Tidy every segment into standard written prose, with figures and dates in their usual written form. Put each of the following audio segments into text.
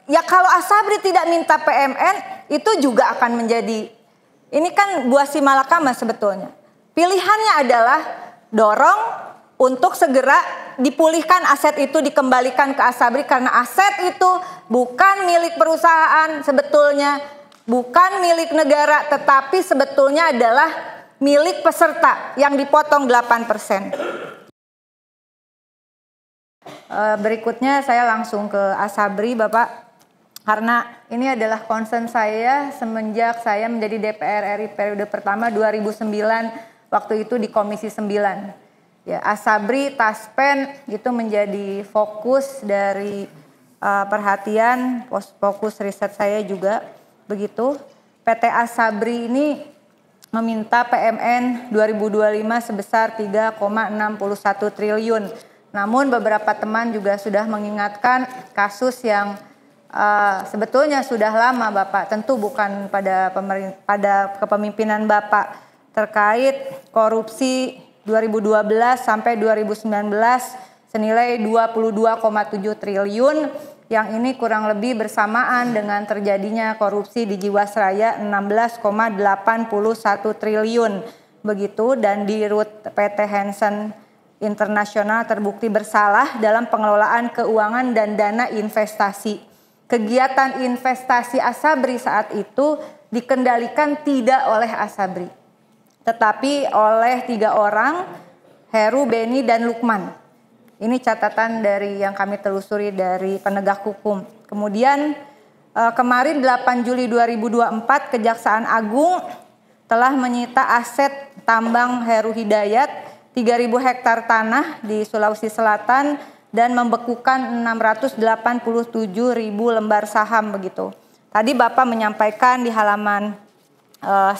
Ya kalau Asabri tidak minta PMN itu juga akan menjadi, ini kan buah si malakama sebetulnya. Pilihannya adalah dorong untuk segera dipulihkan aset itu, dikembalikan ke Asabri, karena aset itu bukan milik perusahaan sebetulnya, bukan milik negara, tetapi sebetulnya adalah milik peserta yang dipotong 8%. Berikutnya saya langsung ke Asabri, Bapak. Karena ini adalah concern saya semenjak saya menjadi DPR RI periode pertama 2009, waktu itu di Komisi 9. Ya, Asabri, Taspen itu menjadi fokus dari perhatian, fokus riset saya juga begitu. PT Asabri ini meminta PMN 2025 sebesar 3,61 triliun. Namun beberapa teman juga sudah mengingatkan kasus yang sebetulnya sudah lama, Bapak, tentu bukan pada kepemimpinan Bapak, terkait korupsi 2012 sampai 2019 senilai 22,7 triliun, yang ini kurang lebih bersamaan dengan terjadinya korupsi di Jiwasraya 16,81 triliun begitu, dan di RUT PT Hansen Internasional terbukti bersalah dalam pengelolaan keuangan dan dana investasi. Kegiatan investasi Asabri saat itu dikendalikan tidak oleh Asabri, tetapi oleh 3 orang, Heru, Beni, dan Lukman. Ini catatan dari yang kami telusuri dari penegak hukum. Kemudian kemarin 8 Juli 2024 Kejaksaan Agung telah menyita aset tambang Heru Hidayat 3.000 hektar tanah di Sulawesi Selatan dan membekukan 687.000 lembar saham begitu. Tadi Bapak menyampaikan di halaman 9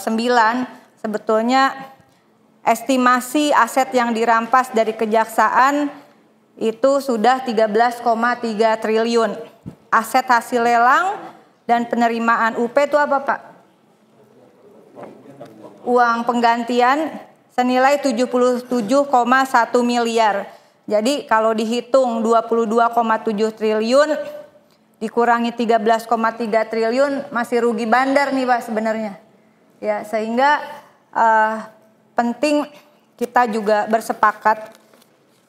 sebetulnya estimasi aset yang dirampas dari kejaksaan itu sudah 13,3 triliun. Aset hasil lelang dan penerimaan UP itu apa, Pak? Uang penggantian senilai 77,1 miliar. Jadi kalau dihitung 22,7 triliun dikurangi 13,3 triliun masih rugi bandar nih, Pak, sebenarnya. Ya, sehingga penting kita juga bersepakat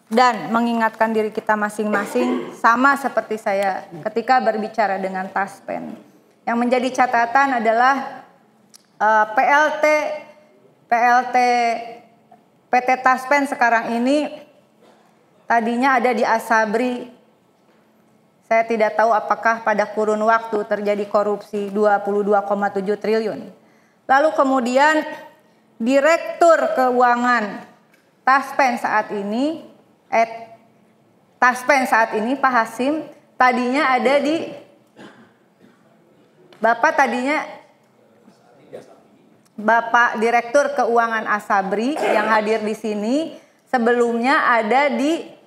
dan mengingatkan diri kita masing-masing, sama seperti saya ketika berbicara dengan Taspen. Yang menjadi catatan adalah PLT PT Taspen sekarang ini tadinya ada di Asabri. Saya tidak tahu apakah pada kurun waktu terjadi korupsi 22,7 triliun. Lalu kemudian Direktur Keuangan Taspen saat ini Pak Hasim tadinya ada di Bapak Direktur Keuangan Asabri yang hadir di sini sebelumnya ada di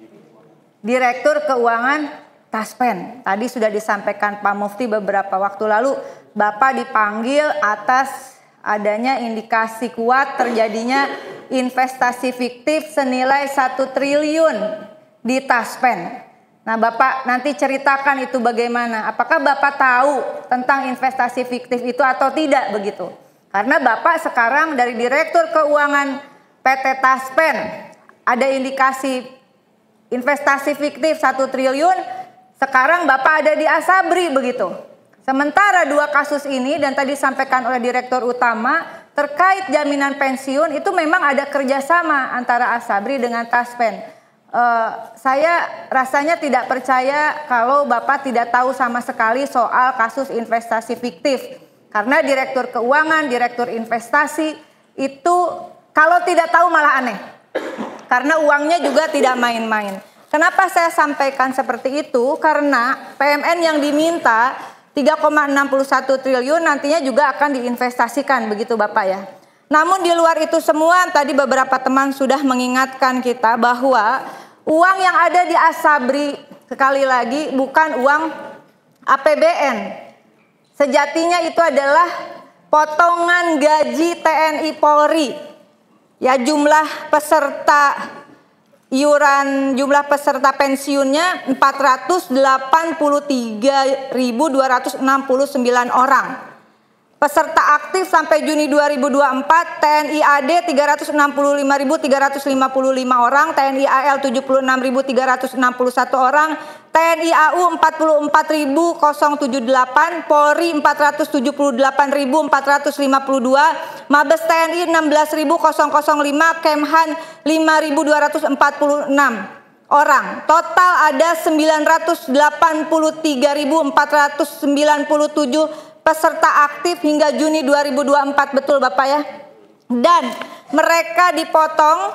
Direktur Keuangan Taspen. Tadi sudah disampaikan Pak Mufti beberapa waktu lalu, Bapak dipanggil atas adanya indikasi kuat terjadinya investasi fiktif senilai 1 triliun di Taspen. Nah, Bapak nanti ceritakan itu bagaimana. Apakah Bapak tahu tentang investasi fiktif itu atau tidak begitu? Karena Bapak sekarang dari Direktur Keuangan PT Taspen ada indikasi investasi fiktif 1 triliun, sekarang Bapak ada di Asabri begitu. Sementara 2 kasus ini dan tadi disampaikan oleh Direktur Utama terkait jaminan pensiun itu memang ada kerjasama antara Asabri dengan Taspen. Saya rasanya tidak percaya kalau Bapak tidak tahu sama sekali soal kasus investasi fiktif. Karena Direktur Keuangan, Direktur Investasi itu kalau tidak tahu malah aneh. Karena uangnya juga tidak main-main. Kenapa saya sampaikan seperti itu? Karena PMN yang diminta 3,61 triliun nantinya juga akan diinvestasikan begitu Bapak ya. Namun di luar itu semua tadi beberapa teman sudah mengingatkan kita bahwa uang yang ada di Asabri sekali lagi bukan uang APBN. Sejatinya itu adalah potongan gaji TNI Polri. Ya, jumlah peserta iuran jumlah peserta pensiunnya 483.269 orang. Peserta aktif sampai Juni 2024 TNI AD 365.355 orang, TNI AL 76.361 orang, TNI AU 44.078, Polri 478.452, Mabes TNI 16.005, Kemhan 5.246 orang. Total ada 983.497 peserta aktif hingga Juni 2024, betul Bapak ya. Dan mereka dipotong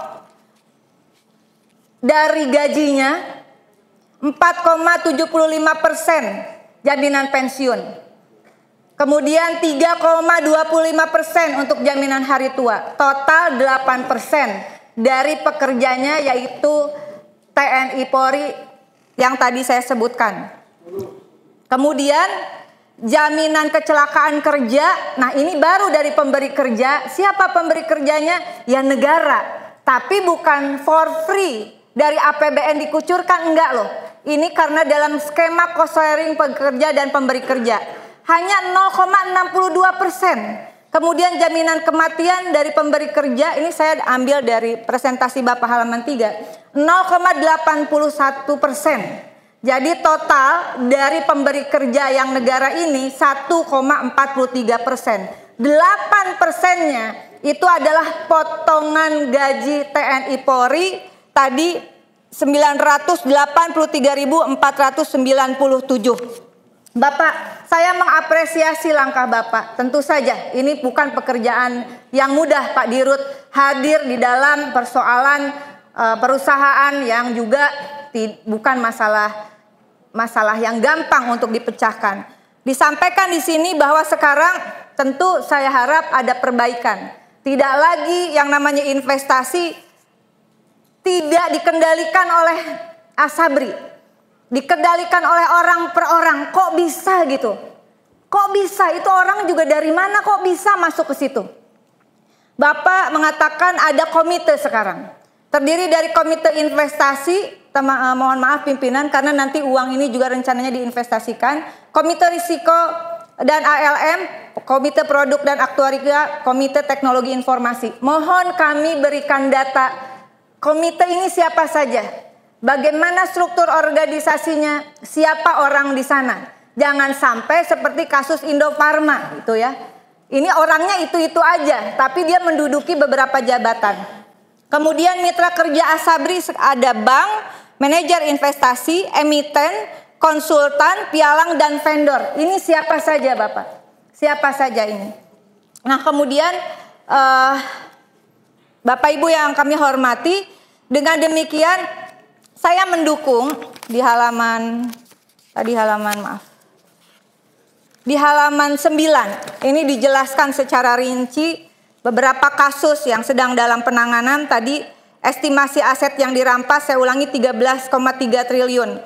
dari gajinya 4,75% jaminan pensiun. Kemudian 3,25% untuk jaminan hari tua. Total 8% dari pekerjanya, yaitu TNI Polri yang tadi saya sebutkan. Kemudian jaminan kecelakaan kerja, nah ini baru dari pemberi kerja. Siapa pemberi kerjanya? Ya negara. Tapi bukan for free dari APBN dikucurkan, enggak loh. Ini karena dalam skema cost sharing pekerja dan pemberi kerja. Hanya 0,62%. Kemudian jaminan kematian dari pemberi kerja, ini saya ambil dari presentasi Bapak halaman 3, 0,81%. Jadi total dari pemberi kerja yang negara ini 1,43%. 8%-nya itu adalah potongan gaji TNI Polri tadi 983.497. Bapak, saya mengapresiasi langkah Bapak. Tentu saja ini bukan pekerjaan yang mudah Pak Dirut, hadir di dalam persoalan perusahaan yang juga bukan masalah yang gampang untuk dipecahkan. Disampaikan di sini bahwa sekarang tentu saya harap ada perbaikan. Tidak lagi yang namanya investasi tidak dikendalikan oleh Asabri. Dikendalikan oleh orang per orang. Kok bisa gitu? Kok bisa? Itu orang juga dari mana kok bisa masuk ke situ? Bapak mengatakan ada komite sekarang. Terdiri dari komite investasi, mohon maaf pimpinan karena nanti uang ini juga rencananya diinvestasikan, komite risiko dan ALM, komite produk dan aktuaria, komite teknologi informasi. Mohon kami berikan data komite ini siapa saja, bagaimana struktur organisasinya, siapa orang di sana. Jangan sampai seperti kasus Indofarma gitu ya. Ini orangnya itu-itu aja, tapi dia menduduki beberapa jabatan. Kemudian mitra kerja Asabri ada bank, manajer investasi, emiten, konsultan, pialang, dan vendor. Ini siapa saja Bapak? Siapa saja ini? Nah kemudian Bapak Ibu yang kami hormati, dengan demikian saya mendukung di halaman 9 ini dijelaskan secara rinci beberapa kasus yang sedang dalam penanganan. Tadi estimasi aset yang dirampas, saya ulangi, 13,3 triliun.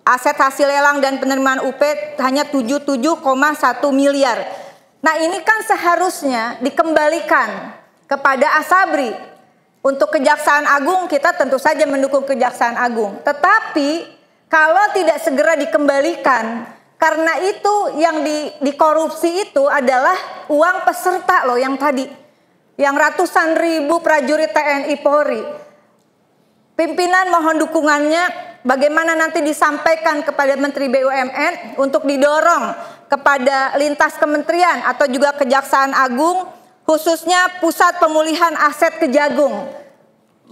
Aset hasil lelang dan penerimaan UP hanya 77,1 miliar. Nah ini kan seharusnya dikembalikan kepada Asabri. Untuk Kejaksaan Agung kita tentu saja mendukung Kejaksaan Agung. Tetapi kalau tidak segera dikembalikan, karena itu yang dikorupsi itu adalah uang peserta loh yang tadi. Yang ratusan ribu prajurit TNI Polri. Pimpinan mohon dukungannya, bagaimana nanti disampaikan kepada Menteri BUMN untuk didorong kepada lintas kementerian atau juga Kejaksaan Agung, khususnya Pusat Pemulihan Aset Kejagung,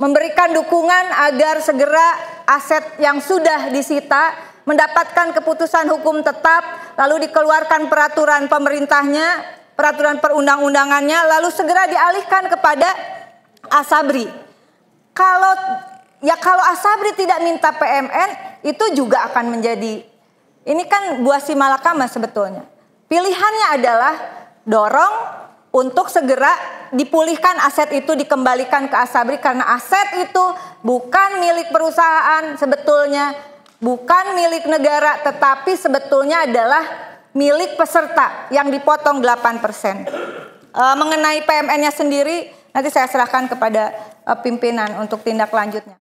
memberikan dukungan agar segera aset yang sudah disita mendapatkan keputusan hukum tetap, lalu dikeluarkan peraturan pemerintahnya, peraturan perundang-undangannya, lalu segera dialihkan kepada Asabri. Kalau Asabri tidak minta PMN, itu juga akan menjadi, ini kan buah si malakama sebetulnya. Pilihannya adalah dorong untuk segera dipulihkan aset itu, dikembalikan ke Asabri, karena aset itu bukan milik perusahaan sebetulnya, bukan milik negara, tetapi sebetulnya adalah milik peserta yang dipotong 8%. Mengenai PMN-nya sendiri nanti saya serahkan kepada pimpinan untuk tindak lanjutnya.